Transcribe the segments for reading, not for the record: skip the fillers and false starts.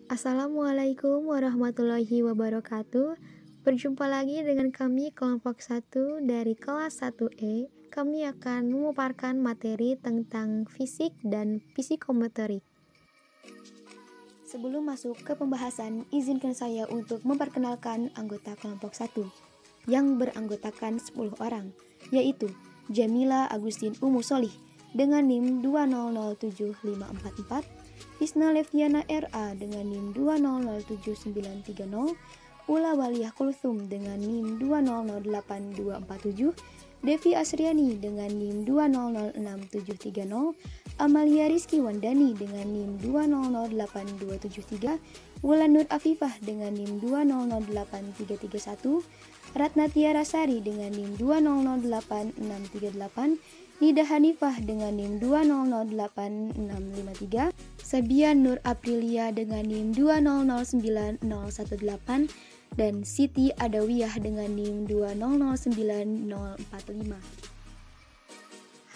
Assalamualaikum warahmatullahi wabarakatuh. Berjumpa lagi dengan kami kelompok 1 dari kelas 1E. Kami akan memaparkan materi tentang fisik dan psikomotorik. Sebelum masuk ke pembahasan, izinkan saya untuk memperkenalkan anggota kelompok 1 yang beranggotakan 10 orang, yaitu Jamila Agustin Umu Solih dengan NIM 2007544, Isna Leviana RA dengan NIM 2007930, Ula Waliyah Kulthum dengan NIM 2008247, Devi Asriani dengan NIM 200730, Amalia Rizky Wandani dengan NIM 208273, Wulan Nur Afifah dengan NIM 208331, Ratna Tiara Sari dengan NIM 208638, Nida Hanifah dengan NIM 208653, Sabian Nur Aprilia dengan NIM 209018, dan Siti Adawiyah dengan NIM 2009045.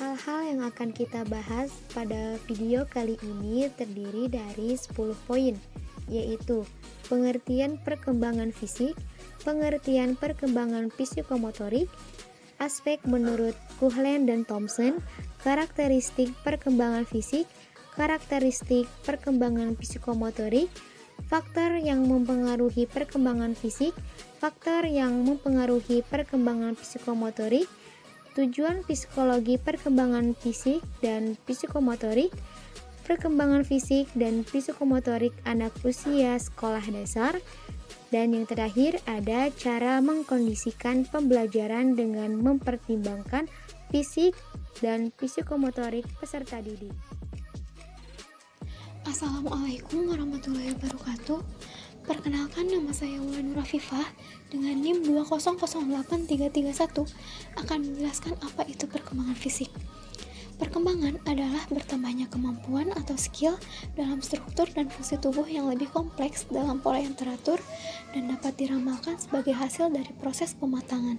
Hal-hal yang akan kita bahas pada video kali ini terdiri dari 10 poin, yaitu pengertian perkembangan fisik, pengertian perkembangan psikomotorik, aspek menurut Kuhlen dan Thompson, karakteristik perkembangan fisik, karakteristik perkembangan psikomotorik, faktor yang mempengaruhi perkembangan fisik, faktor yang mempengaruhi perkembangan psikomotorik, tujuan psikologi perkembangan fisik dan psikomotorik, perkembangan fisik dan psikomotorik anak usia sekolah dasar, dan yang terakhir ada cara mengkondisikan pembelajaran dengan mempertimbangkan fisik dan psikomotorik peserta didik. Assalamualaikum warahmatullahi wabarakatuh. Perkenalkan, nama saya Wulan Nur Afifah dengan NIM 2008331 akan menjelaskan apa itu perkembangan fisik. Perkembangan adalah bertambahnya kemampuan atau skill dalam struktur dan fungsi tubuh yang lebih kompleks dalam pola yang teratur dan dapat diramalkan sebagai hasil dari proses pematangan.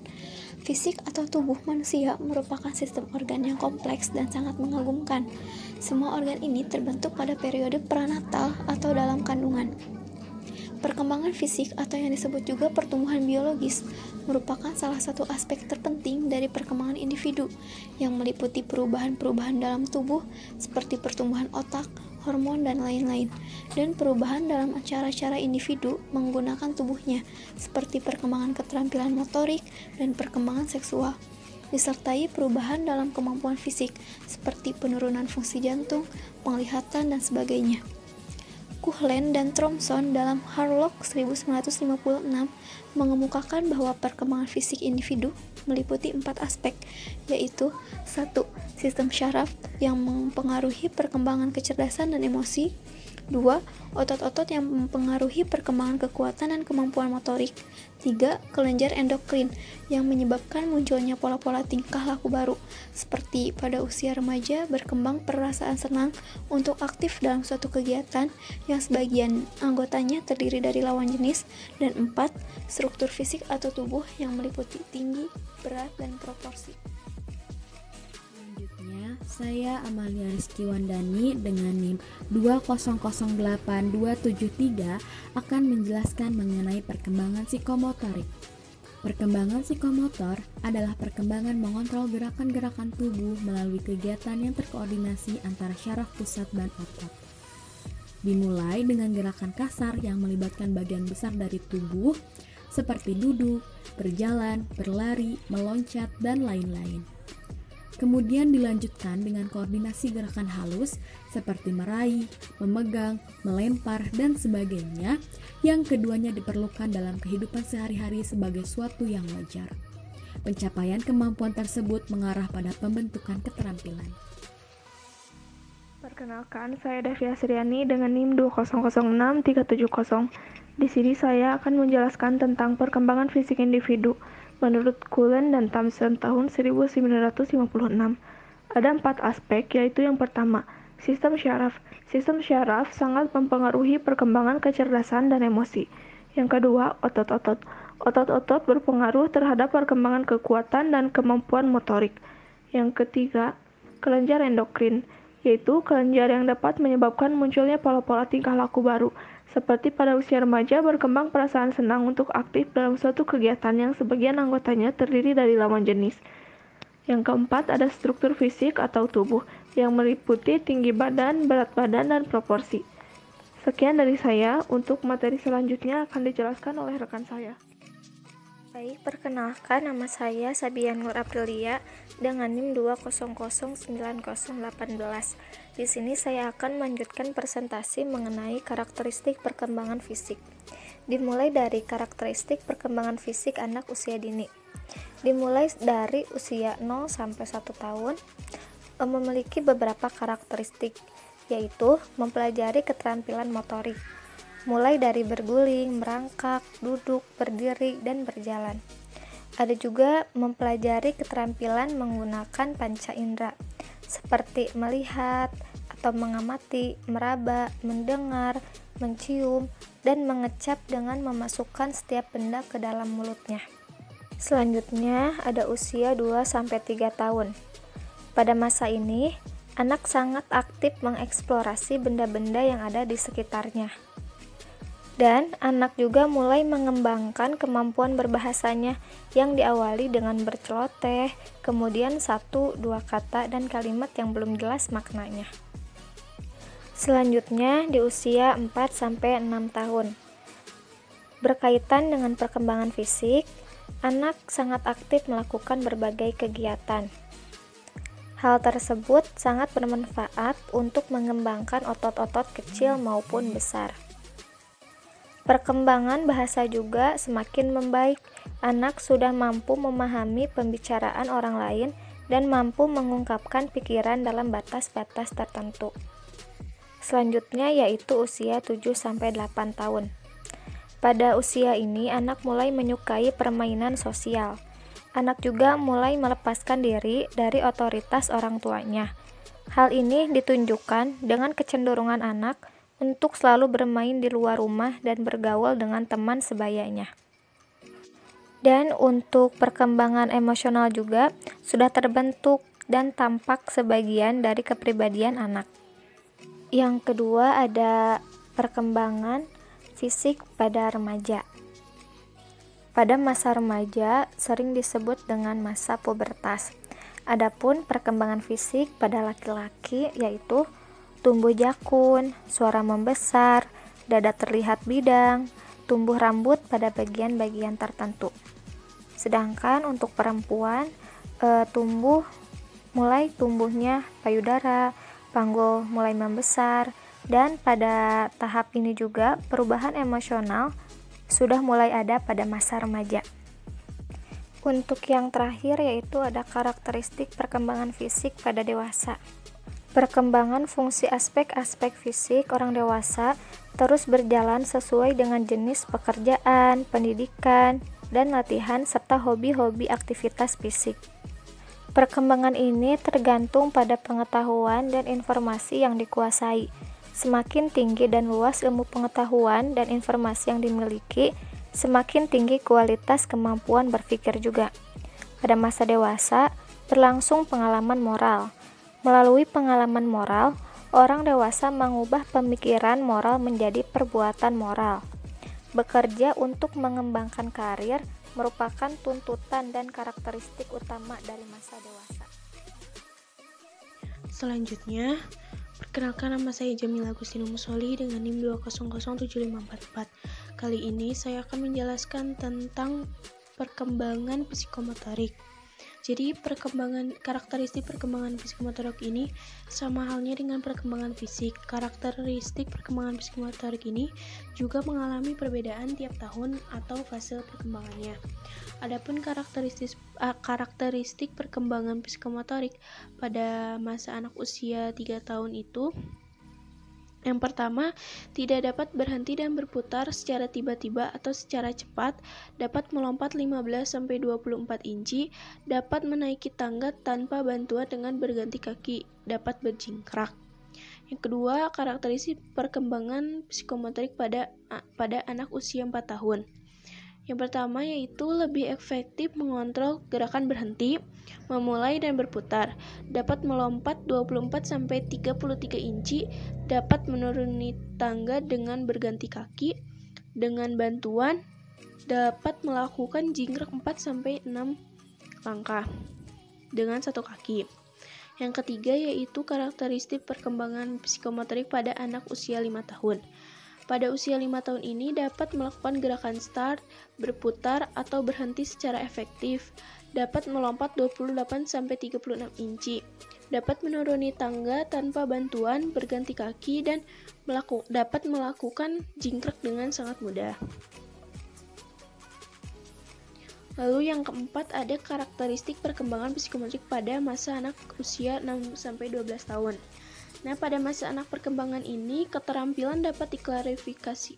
Fisik atau tubuh manusia merupakan sistem organ yang kompleks dan sangat mengagumkan. Semua organ ini terbentuk pada periode pranatal atau dalam kandungan. Perkembangan fisik atau yang disebut juga pertumbuhan biologis merupakan salah satu aspek terpenting dari perkembangan individu yang meliputi perubahan-perubahan dalam tubuh seperti pertumbuhan otak, hormon, dan lain-lain, dan perubahan dalam cara-cara individu menggunakan tubuhnya seperti perkembangan keterampilan motorik dan perkembangan seksual, disertai perubahan dalam kemampuan fisik seperti penurunan fungsi jantung, penglihatan, dan sebagainya. Kuhlen dan Thompson dalam Harlock 1956 mengemukakan bahwa perkembangan fisik individu meliputi 4 aspek, yaitu 1. Sistem syaraf yang mempengaruhi perkembangan kecerdasan dan emosi. 2. Otot-otot yang mempengaruhi perkembangan kekuatan dan kemampuan motorik. 3. Kelenjar endokrin yang menyebabkan munculnya pola-pola tingkah laku baru, seperti pada usia remaja berkembang perasaan senang untuk aktif dalam suatu kegiatan yang sebagian anggotanya terdiri dari lawan jenis. Dan 4. Struktur fisik atau tubuh yang meliputi tinggi, berat, dan proporsi. Saya Amalia Rizky Wandani dengan NIM 2008273 akan menjelaskan mengenai perkembangan psikomotorik. Perkembangan psikomotor adalah perkembangan mengontrol gerakan-gerakan tubuh melalui kegiatan yang terkoordinasi antara syaraf pusat dan otot. Dimulai dengan gerakan kasar yang melibatkan bagian besar dari tubuh seperti duduk, berjalan, berlari, meloncat, dan lain-lain. Kemudian dilanjutkan dengan koordinasi gerakan halus seperti meraih, memegang, melempar, dan sebagainya yang keduanya diperlukan dalam kehidupan sehari-hari sebagai suatu yang wajar. Pencapaian kemampuan tersebut mengarah pada pembentukan keterampilan. Perkenalkan, saya Devi Asriani dengan NIM 2006370. Di sini saya akan menjelaskan tentang perkembangan fisik individu menurut Kuhlen dan Thompson tahun 1956. Ada 4 aspek, yaitu yang pertama, sistem syaraf. Sistem syaraf sangat mempengaruhi perkembangan kecerdasan dan emosi. Yang kedua, otot-otot. Otot-otot berpengaruh terhadap perkembangan kekuatan dan kemampuan motorik. Yang ketiga, kelenjar endokrin yaitu kelenjar yang dapat menyebabkan munculnya pola-pola tingkah laku baru. Seperti pada usia remaja, berkembang perasaan senang untuk aktif dalam suatu kegiatan yang sebagian anggotanya terdiri dari lawan jenis. Yang keempat, ada struktur fisik atau tubuh, yang meliputi tinggi badan, berat badan, dan proporsi. Sekian dari saya, untuk materi selanjutnya akan dijelaskan oleh rekan saya. Baik, perkenalkan, nama saya Sabian Nur Aprilia dengan NIM 2009018. Di sini saya akan melanjutkan presentasi mengenai karakteristik perkembangan fisik. Dimulai dari karakteristik perkembangan fisik anak usia dini. Dimulai dari usia 0 sampai 1 tahun, memiliki beberapa karakteristik, yaitu mempelajari keterampilan motorik, mulai dari berguling, merangkak, duduk, berdiri, dan berjalan. Ada juga mempelajari keterampilan menggunakan panca indera, seperti melihat atau mengamati, meraba, mendengar, mencium, dan mengecap dengan memasukkan setiap benda ke dalam mulutnya. Selanjutnya ada usia 2-3 tahun. Pada masa ini, anak sangat aktif mengeksplorasi benda-benda yang ada di sekitarnya. Dan anak juga mulai mengembangkan kemampuan berbahasanya yang diawali dengan berceloteh, kemudian 1-2 kata dan kalimat yang belum jelas maknanya. Selanjutnya di usia 4-6 tahun. Berkaitan dengan perkembangan fisik, anak sangat aktif melakukan berbagai kegiatan. Hal tersebut sangat bermanfaat untuk mengembangkan otot-otot kecil maupun besar. Perkembangan bahasa juga semakin membaik. Anak sudah mampu memahami pembicaraan orang lain dan mampu mengungkapkan pikiran dalam batas-batas tertentu. Selanjutnya yaitu usia 7-8 tahun. Pada usia ini, anak mulai menyukai permainan sosial. Anak juga mulai melepaskan diri dari otoritas orang tuanya. Hal ini ditunjukkan dengan kecenderungan anak untuk selalu bermain di luar rumah dan bergaul dengan teman sebayanya. Dan untuk perkembangan emosional juga sudah terbentuk dan tampak sebagian dari kepribadian anak. Yang kedua ada perkembangan fisik pada remaja. Pada masa remaja sering disebut dengan masa pubertas. Adapun perkembangan fisik pada laki-laki yaitu tumbuh jakun, suara membesar, dada terlihat bidang, tumbuh rambut pada bagian-bagian tertentu. Sedangkan untuk perempuan mulai tumbuhnya payudara, panggul mulai membesar, dan pada tahap ini juga perubahan emosional sudah mulai ada pada masa remaja. Untuk yang terakhir yaitu ada karakteristik perkembangan fisik pada dewasa. Perkembangan fungsi aspek-aspek fisik orang dewasa terus berjalan sesuai dengan jenis pekerjaan, pendidikan, dan latihan serta hobi-hobi aktivitas fisik. Perkembangan ini tergantung pada pengetahuan dan informasi yang dikuasai. Semakin tinggi dan luas ilmu pengetahuan dan informasi yang dimiliki, semakin tinggi kualitas kemampuan berpikir juga. Pada masa dewasa, berlangsung pengalaman moral. Melalui pengalaman moral, orang dewasa mengubah pemikiran moral menjadi perbuatan moral. Bekerja untuk mengembangkan karir merupakan tuntutan dan karakteristik utama dari masa dewasa. Selanjutnya, perkenalkan, nama saya Jamila Agustin Umusoli dengan NIM 2007544. Kali ini saya akan menjelaskan tentang perkembangan psikomotorik. Jadi karakteristik perkembangan psikomotorik ini sama halnya dengan perkembangan fisik. Karakteristik perkembangan psikomotorik ini juga mengalami perbedaan tiap tahun atau fase perkembangannya. Adapun karakteristik perkembangan psikomotorik pada masa anak usia 3 tahun itu, yang pertama, tidak dapat berhenti dan berputar secara tiba-tiba atau secara cepat, dapat melompat 15-24 inci, dapat menaiki tangga tanpa bantuan dengan berganti kaki, dapat berjingkrak. Yang kedua, karakteristik perkembangan psikomotorik pada anak usia 4 tahun. Yang pertama yaitu lebih efektif mengontrol gerakan berhenti, memulai dan berputar, dapat melompat 24-33 inci, dapat menuruni tangga dengan berganti kaki, dengan bantuan dapat melakukan jingkrak 4-6 langkah dengan satu kaki. Yang ketiga yaitu karakteristik perkembangan psikomotorik pada anak usia 5 tahun. Pada usia 5 tahun ini dapat melakukan gerakan start, berputar, atau berhenti secara efektif, dapat melompat 28-36 inci, dapat menuruni tangga tanpa bantuan, berganti kaki, dan dapat melakukan jingkrak dengan sangat mudah. Lalu yang keempat ada karakteristik perkembangan psikomotorik pada masa anak usia 6-12 tahun. Nah, pada masa anak perkembangan ini, keterampilan dapat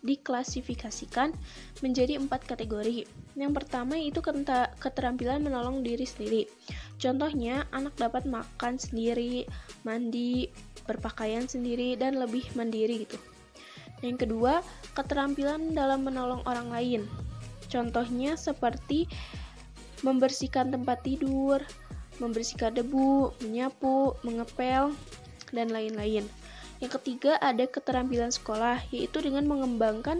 diklasifikasikan menjadi 4 kategori. Yang pertama yaitu keterampilan menolong diri sendiri. Contohnya, anak dapat makan sendiri, mandi, berpakaian sendiri, dan lebih mandiri gitu. Yang kedua, keterampilan dalam menolong orang lain. Contohnya seperti membersihkan tempat tidur, membersihkan debu, menyapu, mengepel, dan lain-lain. Yang ketiga ada keterampilan sekolah, yaitu dengan mengembangkan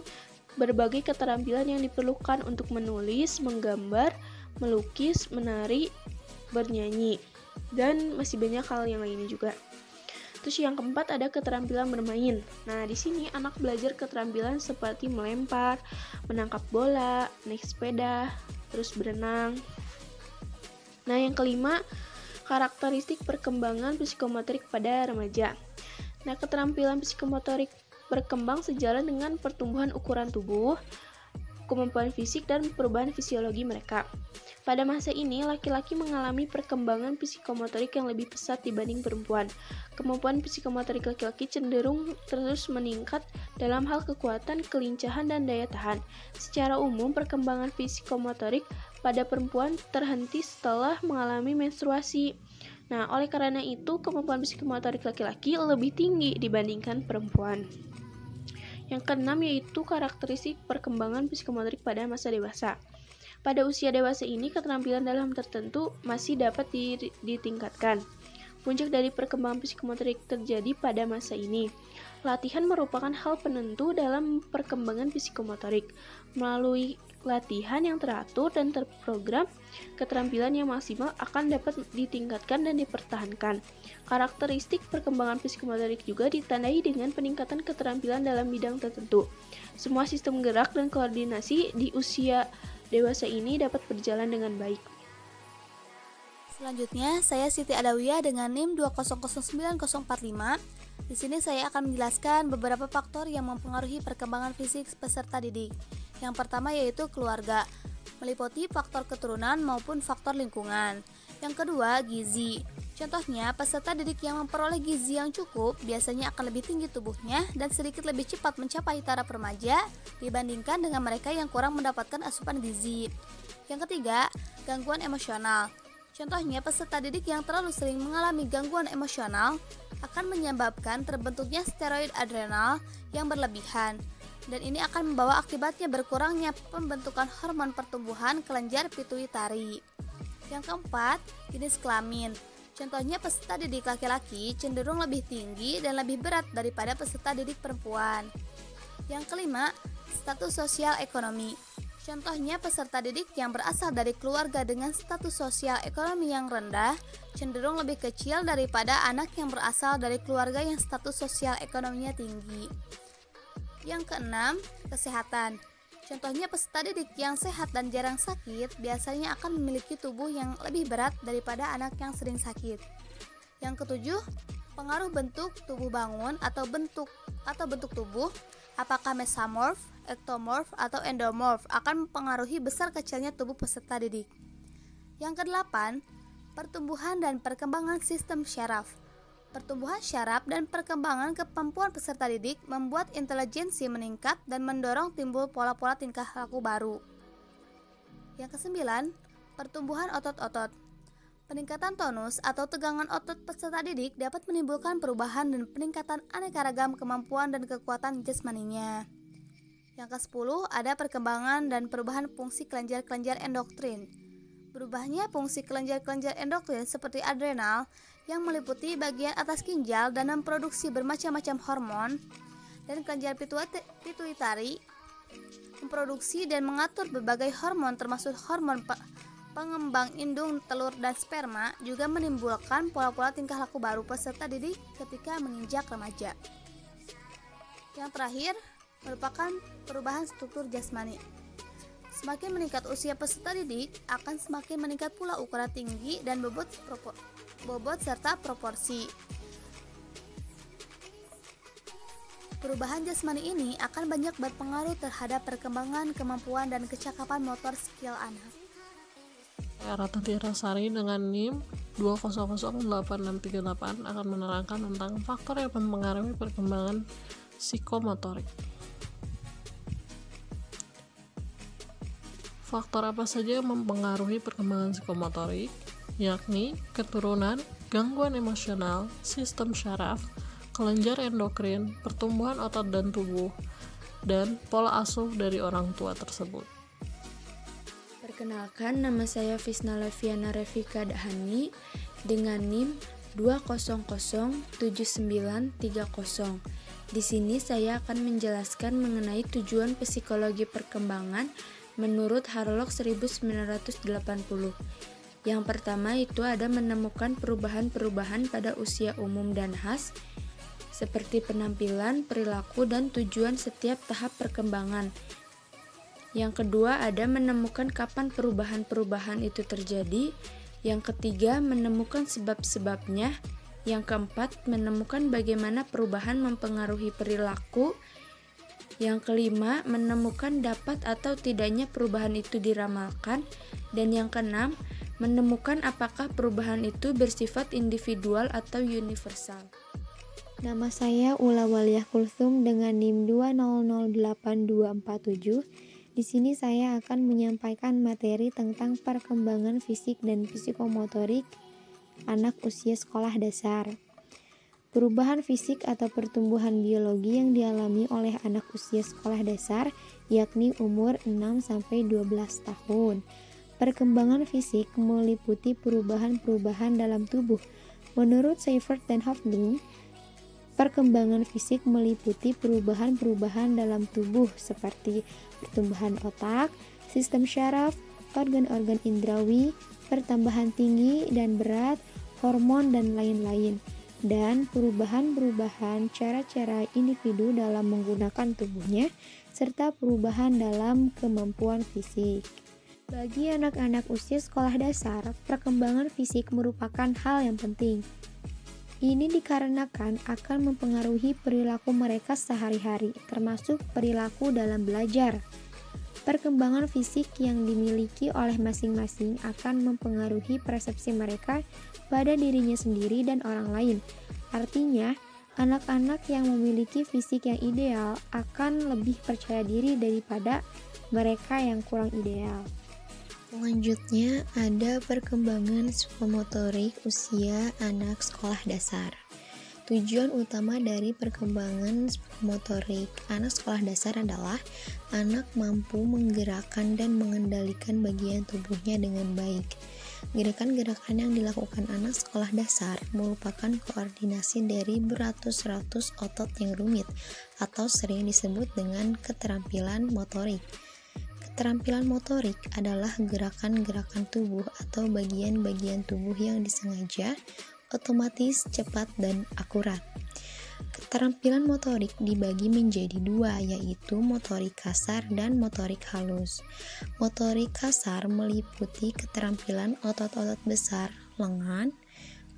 berbagai keterampilan yang diperlukan untuk menulis, menggambar, melukis, menari, bernyanyi, dan masih banyak hal yang lainnya juga. Terus yang keempat ada keterampilan bermain. Nah, di sini anak belajar keterampilan seperti melempar, menangkap bola, naik sepeda, terus berenang. Nah, yang kelima karakteristik perkembangan psikomotorik pada remaja. Nah, keterampilan psikomotorik berkembang sejalan dengan pertumbuhan ukuran tubuh, kemampuan fisik, dan perubahan fisiologi mereka. Pada masa ini, laki-laki mengalami perkembangan psikomotorik yang lebih pesat dibanding perempuan. Kemampuan psikomotorik laki-laki cenderung terus meningkat dalam hal kekuatan, kelincahan, dan daya tahan. Secara umum, perkembangan psikomotorik pada perempuan terhenti setelah mengalami menstruasi. Nah, oleh karena itu, kemampuan psikomotorik laki-laki lebih tinggi dibandingkan perempuan. Yang keenam yaitu karakteristik perkembangan psikomotorik pada masa dewasa. Pada usia dewasa ini, keterampilan dalam tertentu masih dapat ditingkatkan. Puncak dari perkembangan psikomotorik terjadi pada masa ini. Latihan merupakan hal penentu dalam perkembangan psikomotorik. Melalui latihan yang teratur dan terprogram, keterampilan yang maksimal akan dapat ditingkatkan dan dipertahankan. Karakteristik perkembangan psikomotorik juga ditandai dengan peningkatan keterampilan dalam bidang tertentu. Semua sistem gerak dan koordinasi di usia dewasa ini dapat berjalan dengan baik. Selanjutnya, saya Siti Adawiyah dengan NIM 2009045. Di sini saya akan menjelaskan beberapa faktor yang mempengaruhi perkembangan fisik peserta didik. Yang pertama yaitu keluarga, meliputi faktor keturunan maupun faktor lingkungan. Yang kedua, gizi. Contohnya, peserta didik yang memperoleh gizi yang cukup biasanya akan lebih tinggi tubuhnya dan sedikit lebih cepat mencapai taraf remaja dibandingkan dengan mereka yang kurang mendapatkan asupan gizi. Yang ketiga, gangguan emosional. Contohnya, peserta didik yang terlalu sering mengalami gangguan emosional akan menyebabkan terbentuknya steroid adrenal yang berlebihan, dan ini akan membawa akibatnya berkurangnya pembentukan hormon pertumbuhan kelenjar pituitari. Yang keempat, jenis kelamin. Contohnya, peserta didik laki-laki cenderung lebih tinggi dan lebih berat daripada peserta didik perempuan. Yang kelima, status sosial ekonomi. Contohnya, peserta didik yang berasal dari keluarga dengan status sosial ekonomi yang rendah cenderung lebih kecil daripada anak yang berasal dari keluarga yang status sosial ekonominya tinggi. Yang keenam, kesehatan. Contohnya, peserta didik yang sehat dan jarang sakit biasanya akan memiliki tubuh yang lebih berat daripada anak yang sering sakit. Yang ketujuh, pengaruh bentuk tubuh bangun atau bentuk tubuh, apakah mesomorf, ektomorf, atau endomorf akan mempengaruhi besar kecilnya tubuh peserta didik. Yang kedelapan, pertumbuhan dan perkembangan sistem syaraf. Pertumbuhan syaraf dan perkembangan kemampuan peserta didik membuat intelijensi meningkat dan mendorong timbul pola-pola tingkah laku baru. Yang kesembilan, pertumbuhan otot-otot. Peningkatan tonus atau tegangan otot peserta didik dapat menimbulkan perubahan dan peningkatan aneka ragam kemampuan dan kekuatan jasmaninya. Yang ke-10 ada perkembangan dan perubahan fungsi kelenjar-kelenjar endokrin. Berubahnya fungsi kelenjar-kelenjar endokrin seperti adrenal yang meliputi bagian atas ginjal dan memproduksi bermacam-macam hormon, dan kelenjar pituitari memproduksi dan mengatur berbagai hormon termasuk hormon pengembang indung, telur, dan sperma, juga menimbulkan pola-pola tingkah laku baru peserta didik ketika menginjak remaja. Yang terakhir merupakan perubahan struktur jasmani. Semakin meningkat usia peserta didik, akan semakin meningkat pula ukuran tinggi dan bobot serta proporsi. Perubahan jasmani ini akan banyak berpengaruh terhadap perkembangan, kemampuan, dan kecakapan motor skill anak. Saya Ratna Tirasari dengan NIM 2008638 akan menerangkan tentang faktor yang mempengaruhi perkembangan psikomotorik. Faktor apa saja yang mempengaruhi perkembangan psikomotorik? Yakni keturunan, gangguan emosional, sistem syaraf, kelenjar endokrin, pertumbuhan otot dan tubuh, dan pola asuh dari orang tua tersebut. Perkenalkan, nama saya Fisna Leviana Revika Dahani dengan NIM 2007930. Di sini saya akan menjelaskan mengenai tujuan psikologi perkembangan menurut Harlock 1980. Yang pertama itu ada menemukan perubahan-perubahan pada usia umum dan khas, seperti penampilan, perilaku, dan tujuan setiap tahap perkembangan. Yang kedua ada menemukan kapan perubahan-perubahan itu terjadi. Yang ketiga menemukan sebab-sebabnya. Yang keempat menemukan bagaimana perubahan mempengaruhi perilaku. Yang kelima menemukan dapat atau tidaknya perubahan itu diramalkan. Dan yang keenam menemukan apakah perubahan itu bersifat individual atau universal. Nama saya Ula Waliyah Kulthum dengan NIM 2008247. Di sini saya akan menyampaikan materi tentang perkembangan fisik dan psikomotorik anak usia sekolah dasar. Perubahan fisik atau pertumbuhan biologi yang dialami oleh anak usia sekolah dasar yakni umur 6-12 tahun. Perkembangan fisik meliputi perubahan-perubahan dalam tubuh. Menurut Seifert dan Hoffling, perkembangan fisik meliputi perubahan-perubahan dalam tubuh seperti pertumbuhan otak, sistem syaraf, organ-organ indrawi, pertambahan tinggi dan berat, hormon, dan lain-lain, dan perubahan-perubahan cara-cara individu dalam menggunakan tubuhnya, serta perubahan dalam kemampuan fisik. Bagi anak-anak usia sekolah dasar, perkembangan fisik merupakan hal yang penting. Ini dikarenakan akan mempengaruhi perilaku mereka sehari-hari, termasuk perilaku dalam belajar. Perkembangan fisik yang dimiliki oleh masing-masing akan mempengaruhi persepsi mereka pada dirinya sendiri dan orang lain. Artinya, anak-anak yang memiliki fisik yang ideal akan lebih percaya diri daripada mereka yang kurang ideal. Selanjutnya ada perkembangan psikomotorik usia anak sekolah dasar. Tujuan utama dari perkembangan psikomotorik anak sekolah dasar adalah anak mampu menggerakkan dan mengendalikan bagian tubuhnya dengan baik. Gerakan-gerakan yang dilakukan anak sekolah dasar merupakan koordinasi dari beratus-ratus otot yang rumit atau sering disebut dengan keterampilan motorik. Keterampilan motorik adalah gerakan-gerakan tubuh atau bagian-bagian tubuh yang disengaja, otomatis, cepat, dan akurat. Keterampilan motorik dibagi menjadi dua, yaitu motorik kasar dan motorik halus. Motorik kasar meliputi keterampilan otot-otot besar, lengan,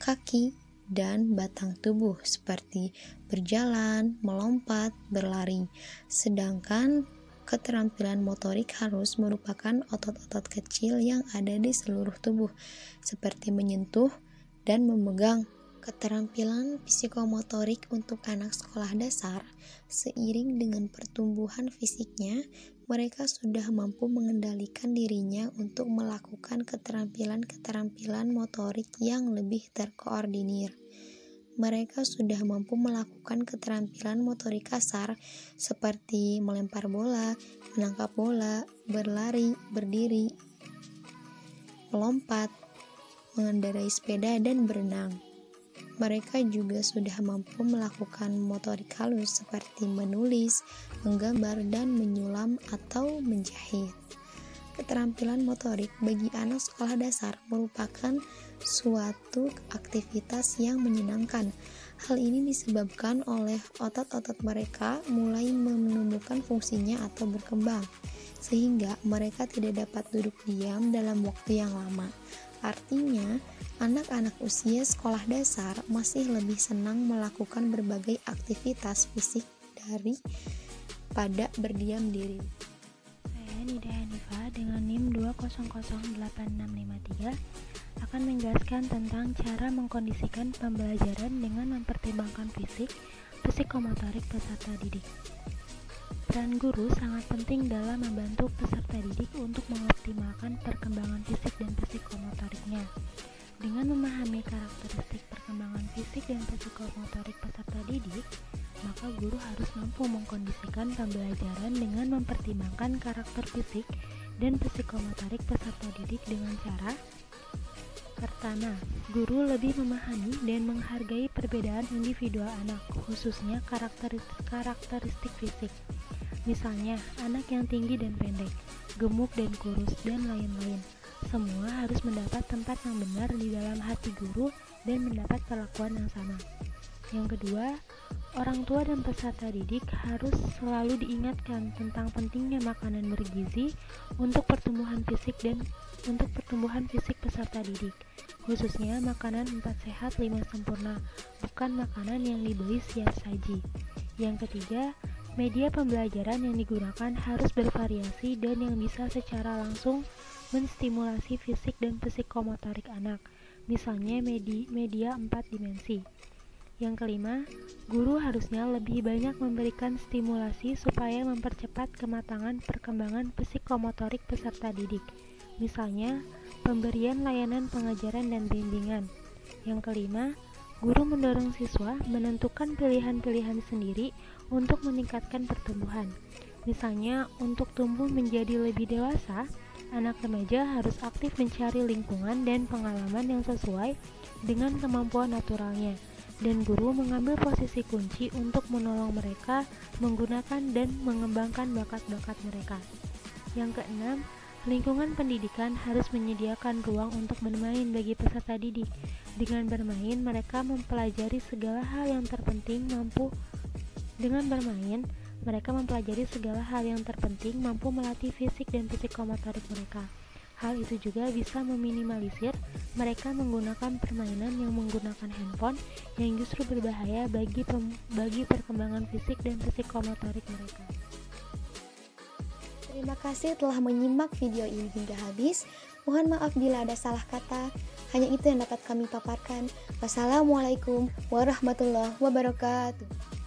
kaki, dan batang tubuh seperti berjalan, melompat, berlari. Sedangkan keterampilan motorik halus merupakan otot-otot kecil yang ada di seluruh tubuh, seperti menyentuh dan memegang. Keterampilan psikomotorik untuk anak sekolah dasar, seiring dengan pertumbuhan fisiknya, mereka sudah mampu mengendalikan dirinya untuk melakukan keterampilan-keterampilan motorik yang lebih terkoordinir. mereka sudah mampu melakukan keterampilan motorik kasar seperti melempar bola, menangkap bola, berlari, berdiri, melompat, mengendarai sepeda, dan berenang. Mereka juga sudah mampu melakukan motorik halus seperti menulis, menggambar, dan menyulam atau menjahit. Keterampilan motorik bagi anak sekolah dasar merupakan suatu aktivitas yang menyenangkan. Hal ini disebabkan oleh otot-otot mereka mulai menumbuhkan fungsinya atau berkembang, sehingga mereka tidak dapat duduk diam dalam waktu yang lama. Artinya, anak-anak usia sekolah dasar masih lebih senang melakukan berbagai aktivitas fisik daripada berdiam diri. Saya Nida Hanifah dengan NIM 2008653 akan menjelaskan tentang cara mengkondisikan pembelajaran dengan mempertimbangkan fisik, psikomotorik peserta didik. Peran guru sangat penting dalam membantu peserta didik untuk mengoptimalkan perkembangan fisik dan psikomotoriknya. Dengan memahami karakteristik perkembangan fisik dan psikomotorik peserta didik, maka guru harus mampu mengkondisikan pembelajaran dengan mempertimbangkan karakter fisik dan psikomotorik peserta didik dengan cara: pertama, guru lebih memahami dan menghargai perbedaan individual anak, khususnya karakteristik fisik. Misalnya, anak yang tinggi dan pendek, gemuk dan kurus, dan lain-lain. Semua harus mendapat tempat yang benar di dalam hati guru dan mendapat perlakuan yang sama. Yang kedua, orang tua dan peserta didik harus selalu diingatkan tentang pentingnya makanan bergizi untuk pertumbuhan fisik peserta didik, khususnya makanan 4 sehat 5 sempurna, bukan makanan yang dibeli siap saji. Yang ketiga, media pembelajaran yang digunakan harus bervariasi dan yang bisa secara langsung menstimulasi fisik dan psikomotorik anak, misalnya media 4 dimensi. Yang kelima, guru harusnya lebih banyak memberikan stimulasi supaya mempercepat kematangan perkembangan psikomotorik peserta didik, misalnya pemberian layanan pengajaran dan bimbingan. Yang kelima, guru mendorong siswa menentukan pilihan-pilihan sendiri untuk meningkatkan pertumbuhan. Misalnya, untuk tumbuh menjadi lebih dewasa, anak remaja harus aktif mencari lingkungan dan pengalaman yang sesuai dengan kemampuan naturalnya, dan guru mengambil posisi kunci untuk menolong mereka menggunakan dan mengembangkan bakat-bakat mereka. Yang keenam, lingkungan pendidikan harus menyediakan ruang untuk bermain bagi peserta didik. Dengan bermain, mereka mempelajari segala hal yang terpenting mampu melatih fisik dan psikomotorik mereka. Hal itu juga bisa meminimalisir mereka menggunakan permainan yang menggunakan handphone yang justru berbahaya bagi perkembangan fisik dan psikomotorik mereka. Terima kasih telah menyimak video ini hingga habis. Mohon maaf bila ada salah kata. Hanya itu yang dapat kami paparkan. Wassalamualaikum warahmatullahi wabarakatuh.